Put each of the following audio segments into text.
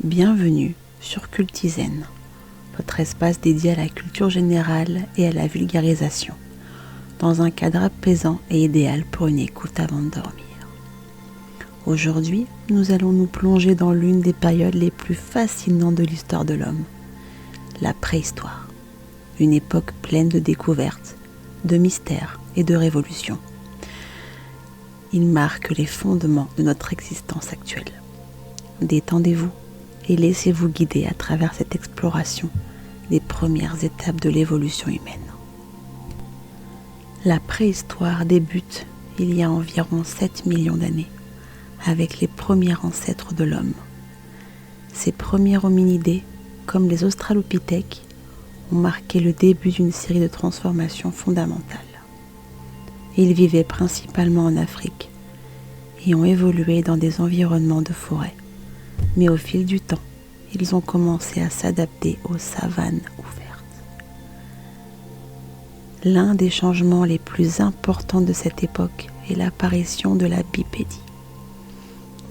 Bienvenue sur Cultizen, votre espace dédié à la culture générale et à la vulgarisation, dans un cadre apaisant et idéal pour une écoute avant de dormir. Aujourd'hui, nous allons nous plonger dans l'une des périodes les plus fascinantes de l'histoire de l'homme, la préhistoire, une époque pleine de découvertes, de mystères et de révolutions. Il marque les fondements de notre existence actuelle. Détendez-vous et laissez-vous guider à travers cette exploration des premières étapes de l'évolution humaine. La préhistoire débute il y a environ 7 millions d'années, avec les premiers ancêtres de l'homme. Ces premiers hominidés, comme les australopithèques, ont marqué le début d'une série de transformations fondamentales. Ils vivaient principalement en Afrique et ont évolué dans des environnements de forêt. Mais au fil du temps, ils ont commencé à s'adapter aux savanes ouvertes. L'un des changements les plus importants de cette époque est l'apparition de la bipédie.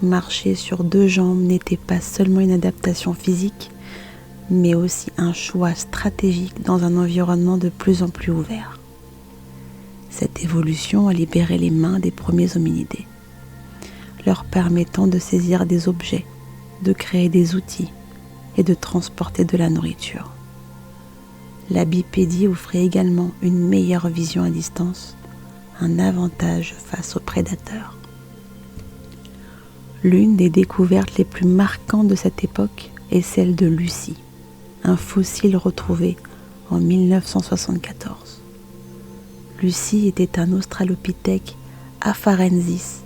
Marcher sur deux jambes n'était pas seulement une adaptation physique, mais aussi un choix stratégique dans un environnement de plus en plus ouvert. Cette évolution a libéré les mains des premiers hominidés, leur permettant de saisir des objets, de créer des outils et de transporter de la nourriture. La bipédie offrait également une meilleure vision à distance, un avantage face aux prédateurs. L'une des découvertes les plus marquantes de cette époque est celle de Lucie, un fossile retrouvé en 1974. Lucie était un australopithèque afarensis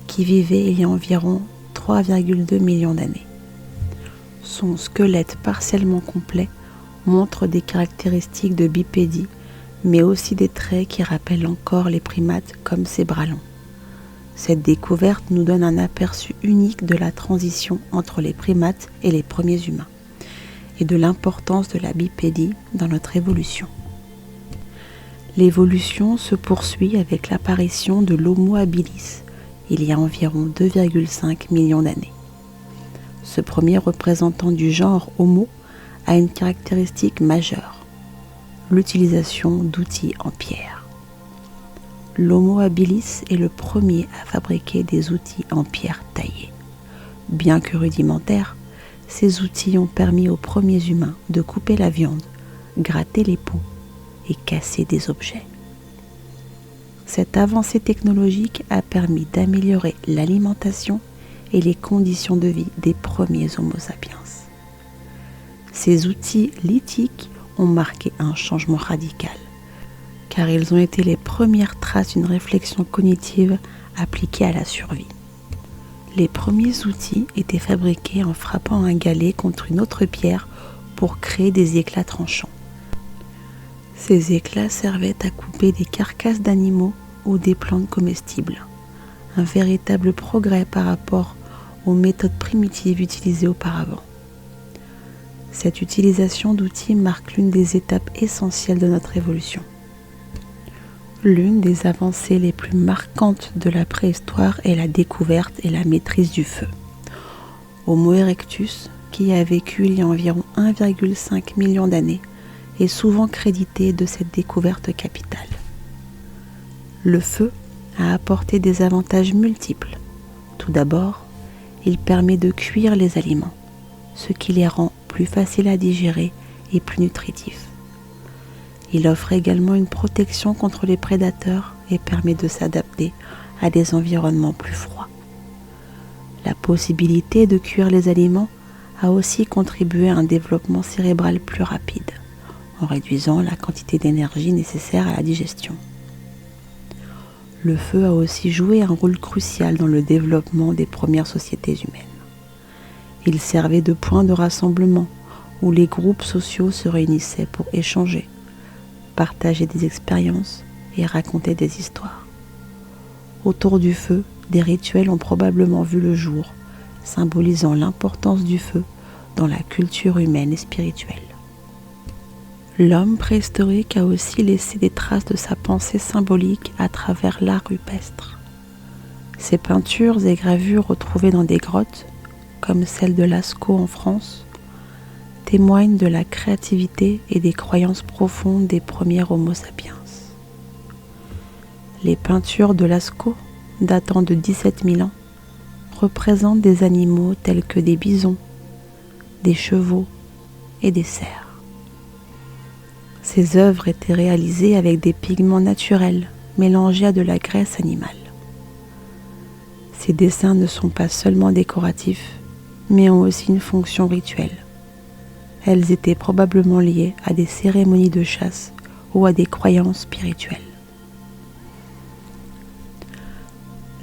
qui vivait il y a environ 3,2 millions d'années. Son squelette partiellement complet montre des caractéristiques de bipédie, mais aussi des traits qui rappellent encore les primates comme ses bras longs. Cette découverte nous donne un aperçu unique de la transition entre les primates et les premiers humains, et de l'importance de la bipédie dans notre évolution. L'évolution se poursuit avec l'apparition de l'Homo habilis, il y a environ 2,5 millions d'années. Ce premier représentant du genre Homo a une caractéristique majeure, l'utilisation d'outils en pierre. L'Homo habilis est le premier à fabriquer des outils en pierre taillée. Bien que rudimentaires, ces outils ont permis aux premiers humains de couper la viande, gratter les peaux et casser des objets. Cette avancée technologique a permis d'améliorer l'alimentation et les conditions de vie des premiers Homo sapiens. Ces outils lithiques ont marqué un changement radical, car ils ont été les premières traces d'une réflexion cognitive appliquée à la survie. Les premiers outils étaient fabriqués en frappant un galet contre une autre pierre pour créer des éclats tranchants. Ces éclats servaient à couper des carcasses d'animaux ou des plantes comestibles, un véritable progrès par rapport aux méthodes primitives utilisées auparavant. Cette utilisation d'outils marque l'une des étapes essentielles de notre évolution. L'une des avancées les plus marquantes de la préhistoire est la découverte et la maîtrise du feu. Homo erectus, qui a vécu il y a environ 1,5 million d'années, est souvent crédité de cette découverte capitale. Le feu a apporté des avantages multiples. Tout d'abord, il permet de cuire les aliments, ce qui les rend plus faciles à digérer et plus nutritifs. Il offre également une protection contre les prédateurs et permet de s'adapter à des environnements plus froids. La possibilité de cuire les aliments a aussi contribué à un développement cérébral plus rapide, en réduisant la quantité d'énergie nécessaire à la digestion. Le feu a aussi joué un rôle crucial dans le développement des premières sociétés humaines. Il servait de point de rassemblement où les groupes sociaux se réunissaient pour échanger, partager des expériences et raconter des histoires. Autour du feu, des rituels ont probablement vu le jour, symbolisant l'importance du feu dans la culture humaine et spirituelle. L'homme préhistorique a aussi laissé des traces de sa pensée symbolique à travers l'art rupestre. Ces peintures et gravures retrouvées dans des grottes comme celle de Lascaux en France, témoignent de la créativité et des croyances profondes des premiers Homo sapiens. Les peintures de Lascaux, datant de 17 000 ans, représentent des animaux tels que des bisons, des chevaux et des cerfs. Ces œuvres étaient réalisées avec des pigments naturels mélangés à de la graisse animale. Ces dessins ne sont pas seulement décoratifs, mais ont aussi une fonction rituelle. Elles étaient probablement liées à des cérémonies de chasse ou à des croyances spirituelles.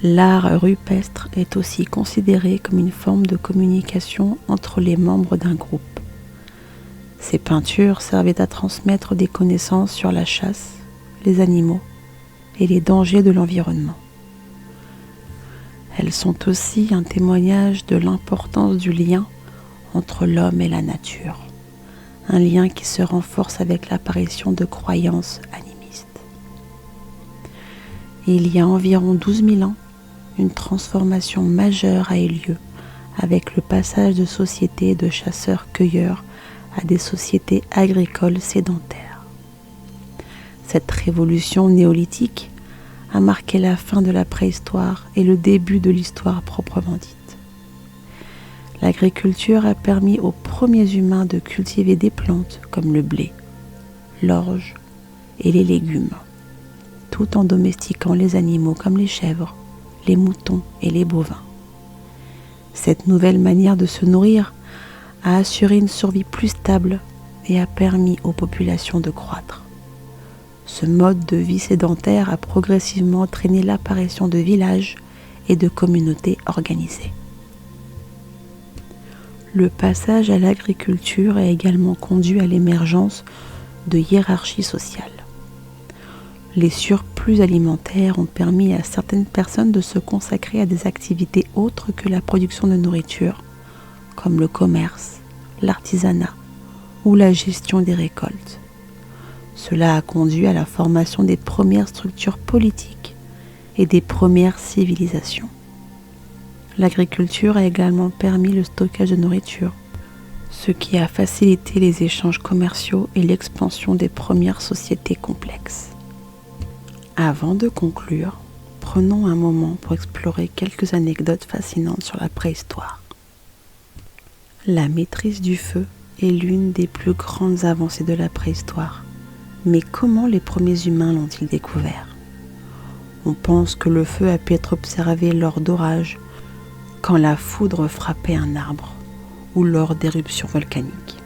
L'art rupestre est aussi considéré comme une forme de communication entre les membres d'un groupe. Ces peintures servaient à transmettre des connaissances sur la chasse, les animaux et les dangers de l'environnement. Elles sont aussi un témoignage de l'importance du lien entre l'homme et la nature, un lien qui se renforce avec l'apparition de croyances animistes. Il y a environ 12 000 ans, une transformation majeure a eu lieu avec le passage de sociétés de chasseurs-cueilleurs à des sociétés agricoles sédentaires. Cette révolution néolithique a marqué la fin de la préhistoire et le début de l'histoire proprement dite. L'agriculture a permis aux premiers humains de cultiver des plantes comme le blé, l'orge et les légumes, tout en domestiquant les animaux comme les chèvres, les moutons et les bovins. Cette nouvelle manière de se nourrir a assuré une survie plus stable et a permis aux populations de croître. Ce mode de vie sédentaire a progressivement entraîné l'apparition de villages et de communautés organisées. Le passage à l'agriculture a également conduit à l'émergence de hiérarchies sociales. Les surplus alimentaires ont permis à certaines personnes de se consacrer à des activités autres que la production de nourriture, comme le commerce, l'artisanat ou la gestion des récoltes. Cela a conduit à la formation des premières structures politiques et des premières civilisations. L'agriculture a également permis le stockage de nourriture, ce qui a facilité les échanges commerciaux et l'expansion des premières sociétés complexes. Avant de conclure, prenons un moment pour explorer quelques anecdotes fascinantes sur la préhistoire. La maîtrise du feu est l'une des plus grandes avancées de la préhistoire. Mais comment les premiers humains l'ont-ils découvert ? On pense que le feu a pu être observé lors d'orages, quand la foudre frappait un arbre, ou lors d'éruptions volcaniques.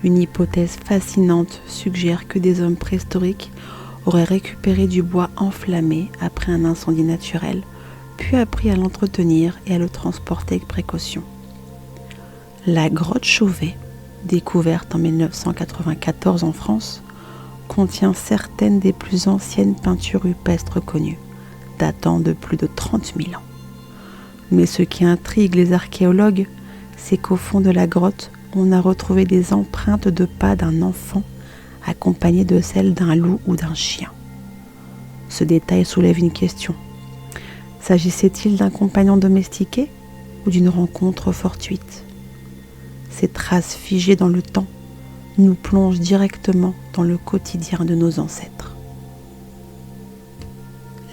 Une hypothèse fascinante suggère que des hommes préhistoriques auraient récupéré du bois enflammé après un incendie naturel, puis appris à l'entretenir et à le transporter avec précaution. La grotte Chauvet, découverte en 1994 en France, contient certaines des plus anciennes peintures rupestres connues, datant de plus de 30 000 ans. Mais ce qui intrigue les archéologues, c'est qu'au fond de la grotte, on a retrouvé des empreintes de pas d'un enfant accompagnées de celles d'un loup ou d'un chien. Ce détail soulève une question. S'agissait-il d'un compagnon domestiqué ou d'une rencontre fortuite ? Ces traces figées dans le temps nous plongent directement dans le quotidien de nos ancêtres.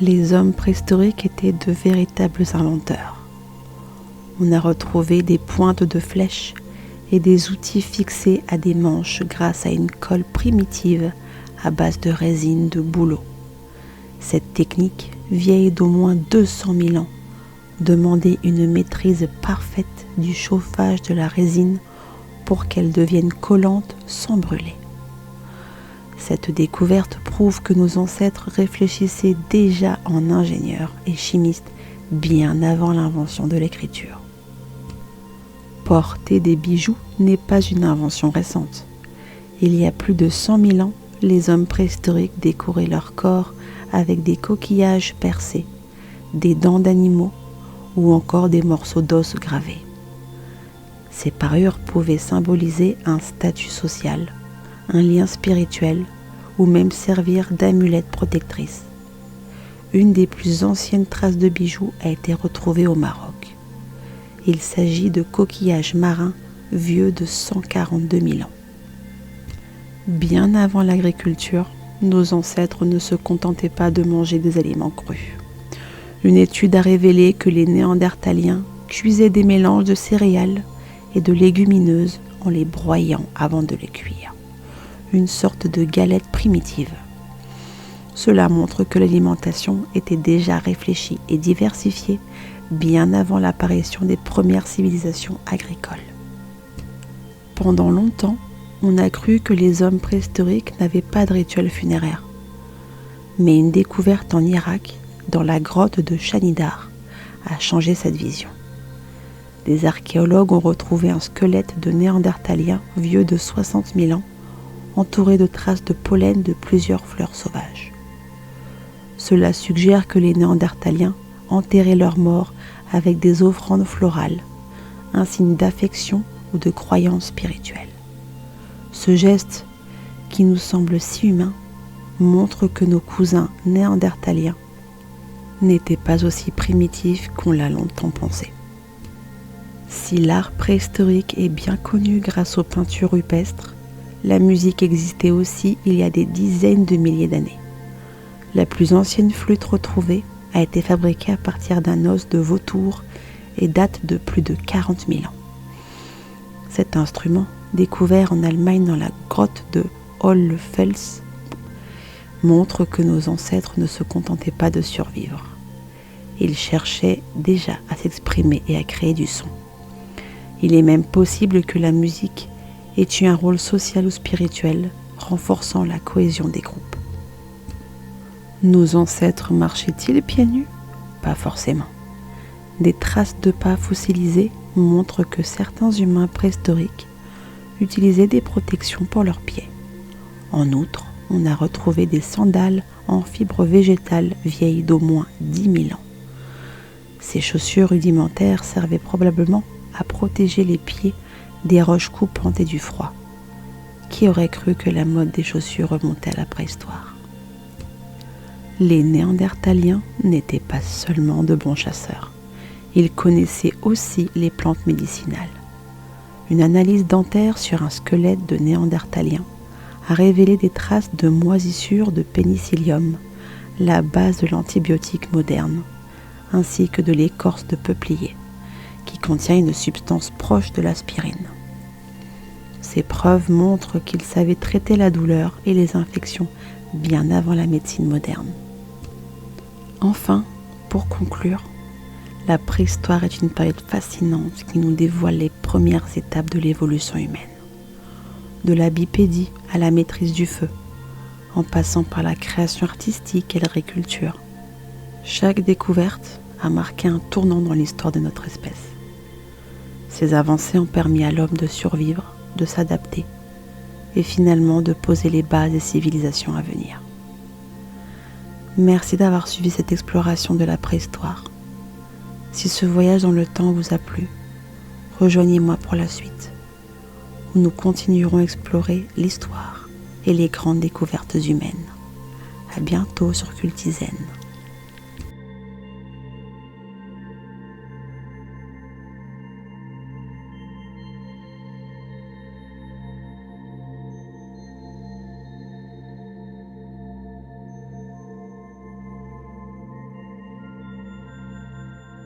Les hommes préhistoriques étaient de véritables inventeurs. On a retrouvé des pointes de flèches et des outils fixés à des manches grâce à une colle primitive à base de résine de bouleau. Cette technique, vieille d'au moins 200 000 ans, demandait une maîtrise parfaite du chauffage de la résine pour qu'elle devienne collante sans brûler. Cette découverte prouve que nos ancêtres réfléchissaient déjà en ingénieurs et chimistes bien avant l'invention de l'écriture. Porter des bijoux n'est pas une invention récente. Il y a plus de 100 000 ans, les hommes préhistoriques décoraient leur corps avec des coquillages percés, des dents d'animaux ou encore des morceaux d'os gravés. Ces parures pouvaient symboliser un statut social, un lien spirituel ou même servir d'amulette protectrice. Une des plus anciennes traces de bijoux a été retrouvée au Maroc. Il s'agit de coquillages marins vieux de 142 000 ans. Bien avant l'agriculture, nos ancêtres ne se contentaient pas de manger des aliments crus. Une étude a révélé que les Néandertaliens cuisaient des mélanges de céréales et de légumineuses en les broyant avant de les cuire. Une sorte de galette primitive. Cela montre que l'alimentation était déjà réfléchie et diversifiée bien avant l'apparition des premières civilisations agricoles. Pendant longtemps, on a cru que les hommes préhistoriques n'avaient pas de rituel funéraire. Mais une découverte en Irak, dans la grotte de Shanidar, a changé cette vision. Des archéologues ont retrouvé un squelette de néandertalien vieux de 60 000 ans, entouré de traces de pollen de plusieurs fleurs sauvages. Cela suggère que les néandertaliens enterraient leurs morts avec des offrandes florales, un signe d'affection ou de croyance spirituelle. Ce geste, qui nous semble si humain, montre que nos cousins néandertaliens n'étaient pas aussi primitifs qu'on l'a longtemps pensé. Si l'art préhistorique est bien connu grâce aux peintures rupestres, la musique existait aussi il y a des dizaines de milliers d'années. La plus ancienne flûte retrouvée a été fabriquée à partir d'un os de vautour et date de plus de 40 000 ans. Cet instrument, découvert en Allemagne dans la grotte de Hohlfels, montre que nos ancêtres ne se contentaient pas de survivre. Ils cherchaient déjà à s'exprimer et à créer du son. Il est même possible que la musique ait eu un rôle social ou spirituel, renforçant la cohésion des groupes. Nos ancêtres marchaient-ils pieds nus ? Pas forcément. Des traces de pas fossilisées montrent que certains humains préhistoriques utilisaient des protections pour leurs pieds. En outre, on a retrouvé des sandales en fibres végétales vieilles d'au moins 10 000 ans. Ces chaussures rudimentaires servaient probablement à protéger les pieds des roches coupantes et du froid. Qui aurait cru que la mode des chaussures remontait à la préhistoire ? Les Néandertaliens n'étaient pas seulement de bons chasseurs. Ils connaissaient aussi les plantes médicinales. Une analyse dentaire sur un squelette de Néandertalien a révélé des traces de moisissure de pénicillium, la base de l'antibiotique moderne, ainsi que de l'écorce de peuplier, qui contient une substance proche de l'aspirine. Ces preuves montrent qu'ils savaient traiter la douleur et les infections bien avant la médecine moderne. Enfin, pour conclure, la préhistoire est une période fascinante qui nous dévoile les premières étapes de l'évolution humaine. De la bipédie à la maîtrise du feu, en passant par la création artistique et l'agriculture. Chaque découverte a marqué un tournant dans l'histoire de notre espèce. Ces avancées ont permis à l'homme de survivre, de s'adapter et finalement de poser les bases des civilisations à venir. Merci d'avoir suivi cette exploration de la préhistoire. Si ce voyage dans le temps vous a plu, rejoignez-moi pour la suite, où nous continuerons à explorer l'histoire et les grandes découvertes humaines. À bientôt sur Cultizen.